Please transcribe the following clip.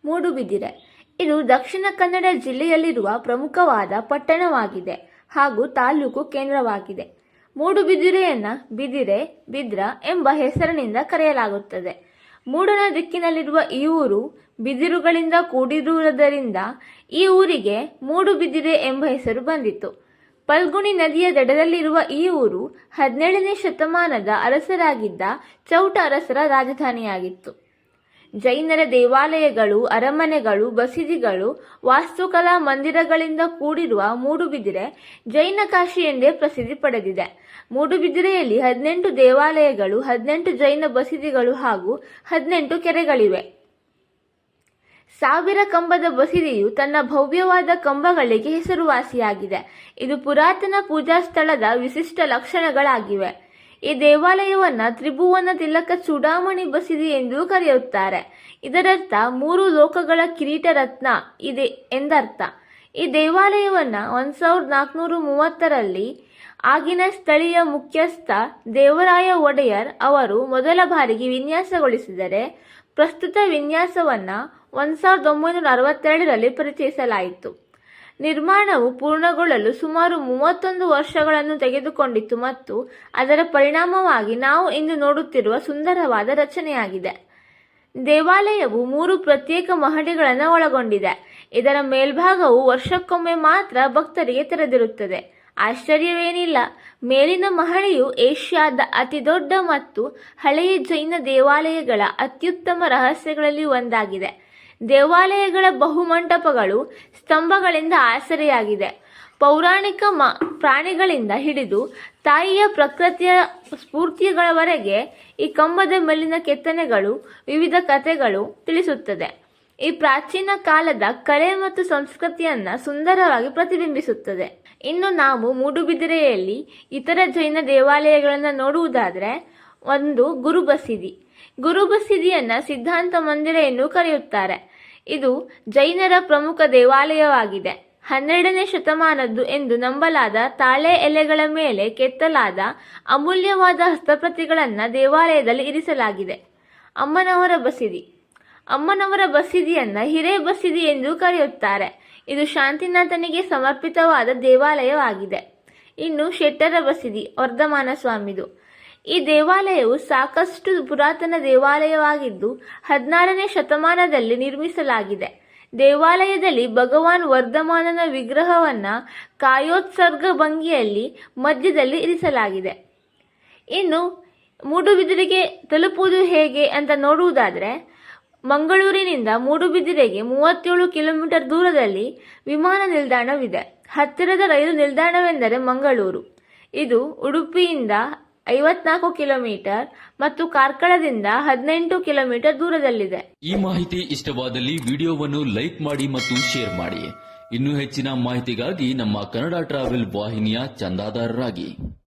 ಮೂಡುಬಿದಿರೆ ಇದು ದಕ್ಷಿಣ ಕನ್ನಡ ಜಿಲ್ಲೆಯಲ್ಲಿರುವ ಪ್ರಮುಖವಾದ ಪಟ್ಟಣವಾಗಿದೆ ಹಾಗೂ ತಾಲೂಕು ಕೇಂದ್ರವಾಗಿದೆ. ಮೂಡುಬಿದಿರೆಯನ್ನ ಬಿದಿರೆ, ಬಿದ್ರ ಎಂಬ ಹೆಸರಿನಿಂದ ಕರೆಯಲಾಗುತ್ತದೆ. ಮೂಡನ ದಿಕ್ಕಿನಲ್ಲಿರುವ ಈ ಊರು ಬಿದಿರುಗಳಿಂದ ಕೂಡಿರುವುದರಿಂದ ಈ ಊರಿಗೆ ಮೂಡುಬಿದಿರೆ ಎಂಬ ಹೆಸರು ಬಂದಿತು. ಪಲ್ಗುಣಿ ನದಿಯ ದಡದಲ್ಲಿರುವ ಈ ಊರು 17ನೇ ಶತಮಾನದ ಅರಸರಾಗಿದ್ದ ಚೌಟ ಅರಸರ ರಾಜಧಾನಿಯಾಗಿತ್ತು. ಜೈನರ ದೇವಾಲಯಗಳು, ಅರಮನೆಗಳು, ಬಸದಿಗಳು, ವಾಸ್ತುಕಲಾ ಮಂದಿರಗಳಿಂದ ಕೂಡಿರುವ ಮೂಡುಬಿದಿರೆ ಜೈನ ಕಾಶಿ ಎಂದೇ ಪ್ರಸಿದ್ಧಿ ಪಡೆದಿದೆ. ಮೂಡುಬಿದಿರೆಯಲ್ಲಿ 18 ದೇವಾಲಯಗಳು, 18 ಜೈನ ಬಸದಿಗಳು ಹಾಗೂ 18 ಕೆರೆಗಳಿವೆ. 1000 ಕಂಬದ ಬಸದಿಯು ತನ್ನ ಭವ್ಯವಾದ ಕಂಬಗಳಿಗೆ ಹೆಸರುವಾಸಿಯಾಗಿದೆ. ಇದು ಪುರಾತನ ಪೂಜಾ ಸ್ಥಳದ ವಿಶಿಷ್ಟ ಲಕ್ಷಣಗಳಾಗಿವೆ. ಈ ದೇವಾಲಯವನ್ನ ತ್ರಿಭುವನ ತಿಲಕ ಚೂಡಾಮಣಿ ಬಸದಿ ಎಂದೂ ಕರೆಯುತ್ತಾರೆ. ಇದರರ್ಥ 3 ಲೋಕಗಳ ಕಿರೀಟ ರತ್ನ ಇದೆ ಎಂದರ್ಥ. ಈ ದೇವಾಲಯವನ್ನ 1430ರಲ್ಲಿ ಆಗಿನ ಸ್ಥಳೀಯ ಮುಖ್ಯಸ್ಥ ದೇವರಾಯ ಒಡೆಯರ್ ಅವರು ಮೊದಲ ಬಾರಿಗೆ ವಿನ್ಯಾಸಗೊಳಿಸಿದರೆ, ಪ್ರಸ್ತುತ ವಿನ್ಯಾಸವನ್ನ 1962ರಲ್ಲಿ ಪರಿಚಯಿಸಲಾಯಿತು. ನಿರ್ಮಾಣವು ಪೂರ್ಣಗೊಳ್ಳಲು ಸುಮಾರು 31 ವರ್ಷಗಳನ್ನು ತೆಗೆದುಕೊಂಡಿತು ಮತ್ತು ಅದರ ಪರಿಣಾಮವಾಗಿ ನಾವು ಇಂದು ನೋಡುತ್ತಿರುವ ಸುಂದರವಾದ ರಚನೆಯಾಗಿದೆ. ದೇವಾಲಯವು 3 ಪ್ರತ್ಯೇಕ ಮಹಡಿಗಳನ್ನು ಒಳಗೊಂಡಿದೆ. ಇದರ ಮೇಲ್ಭಾಗವು ವರ್ಷಕ್ಕೊಮ್ಮೆ ಮಾತ್ರ ಭಕ್ತರಿಗೆ ತೆರೆದಿರುತ್ತದೆ. ಆಶ್ಚರ್ಯವೇನಿಲ್ಲ, ಮೇಲಿನ ಮಹಡಿಯು ಏಷ್ಯಾದ ಅತಿದೊಡ್ಡ ಮತ್ತು ಹಳೆಯ ಜೈನ ದೇವಾಲಯಗಳ ಅತ್ಯುತ್ತಮ ರಹಸ್ಯಗಳಲ್ಲಿ ಒಂದಾಗಿದೆ. ದೇವಾಲಯಗಳ ಬಹುಮಂಟಪಗಳು ಸ್ತಂಭಗಳಿಂದ ಆಸರೆಯಾಗಿದೆ. ಪೌರಾಣಿಕ ಪ್ರಾಣಿಗಳಿಂದ ಹಿಡಿದು ತಾಯಿಯ ಪ್ರಕೃತಿಯ ಸ್ಫೂರ್ತಿಗಳವರೆಗೆ ಈ ಕಂಬದ ಮೇಲಿನ ಕೆತ್ತನೆಗಳು ವಿವಿಧ ಕಥೆಗಳು ತಿಳಿಸುತ್ತದೆ. ಈ ಪ್ರಾಚೀನ ಕಾಲದ ಕಲೆ ಮತ್ತು ಸಂಸ್ಕೃತಿಯನ್ನ ಸುಂದರವಾಗಿ ಪ್ರತಿಬಿಂಬಿಸುತ್ತದೆ. ಇನ್ನು ನಾವು ಮೂಡುಬಿದಿರೆಯಲ್ಲಿ ಇತರ ಜೈನ ದೇವಾಲಯಗಳನ್ನು ನೋಡುವುದಾದರೆ, ಒಂದು ಗುರುಬಸದಿ. ಗುರುಬಸದಿಯನ್ನ ಸಿದ್ಧಾಂತ ಮಂದಿರ ಎಂದು ಕರೆಯುತ್ತಾರೆ. ಇದು ಜೈನರ ಪ್ರಮುಖ ದೇವಾಲಯವಾಗಿದೆ. 12ನೇ ಶತಮಾನದ್ದು ಎಂದು ನಂಬಲಾದ ತಾಳೆ ಎಲೆಗಳ ಮೇಲೆ ಕೆತ್ತಲಾದ ಅಮೂಲ್ಯವಾದ ಹಸ್ತಪ್ರತಿಗಳನ್ನು ದೇವಾಲಯದಲ್ಲಿ ಇರಿಸಲಾಗಿದೆ. ಅಮ್ಮನವರ ಬಸದಿ. ಅಮ್ಮನವರ ಬಸದಿಯನ್ನ ಹಿರೇ ಬಸದಿ ಎಂದು ಕರೆಯುತ್ತಾರೆ. ಇದು ಶಾಂತಿನಾಥನಿಗೆ ಸಮರ್ಪಿತವಾದ ದೇವಾಲಯವಾಗಿದೆ. ಇನ್ನು ಶೆಟ್ಟರ ಬಸದಿ, ವರ್ಧಮಾನ ಸ್ವಾಮಿದು. ಈ ದೇವಾಲಯವು ಸಾಕಷ್ಟು ಪುರಾತನ ದೇವಾಲಯವಾಗಿದ್ದು 16ನೇ ಶತಮಾನದಲ್ಲಿ ನಿರ್ಮಿಸಲಾಗಿದೆ. ದೇವಾಲಯದಲ್ಲಿ ಭಗವಾನ್ ವರ್ಧಮಾನನ ವಿಗ್ರಹವನ್ನ ಕಾಯೋತ್ಸರ್ಗ ಭಂಗಿಯಲ್ಲಿ ಮಧ್ಯದಲ್ಲಿ ಇರಿಸಲಾಗಿದೆ. ಇನ್ನು ಮೂಡುಬಿದಿರೆಗೆ ತಲುಪುವುದು ಹೇಗೆ ಅಂತ ನೋಡುವುದಾದರೆ, ಮಂಗಳೂರಿನಿಂದ ಮೂಡುಬಿದಿರೆಗೆ 37 ಕಿಲೋಮೀಟರ್ ದೂರದಲ್ಲಿ ವಿಮಾನ ನಿಲ್ದಾಣವಿದೆ. ಹತ್ತಿರದ ರೈಲು ನಿಲ್ದಾಣವೆಂದರೆ ಮಂಗಳೂರು. ಇದು ಉಡುಪಿಯಿಂದ 54 ಕಿಲೋಮೀಟರ್ ಮತ್ತು ಕಾರ್ಕಳದಿಂದ 18 ಕಿಲೋಮೀಟರ್ ದೂರದಲ್ಲಿದೆ. ಈ ಮಾಹಿತಿ ಇಷ್ಟವಾದಲ್ಲಿ ವಿಡಿಯೋವನ್ನು ಲೈಕ್ ಮಾಡಿ ಮತ್ತು ಶೇರ್ ಮಾಡಿ. ಇನ್ನೂ ಹೆಚ್ಚಿನ ಮಾಹಿತಿಗಾಗಿ ನಮ್ಮ ಕನ್ನಡ ಟ್ರಾವೆಲ್ ವಾಹಿನಿಯ ಚಂದಾದಾರರಾಗಿ.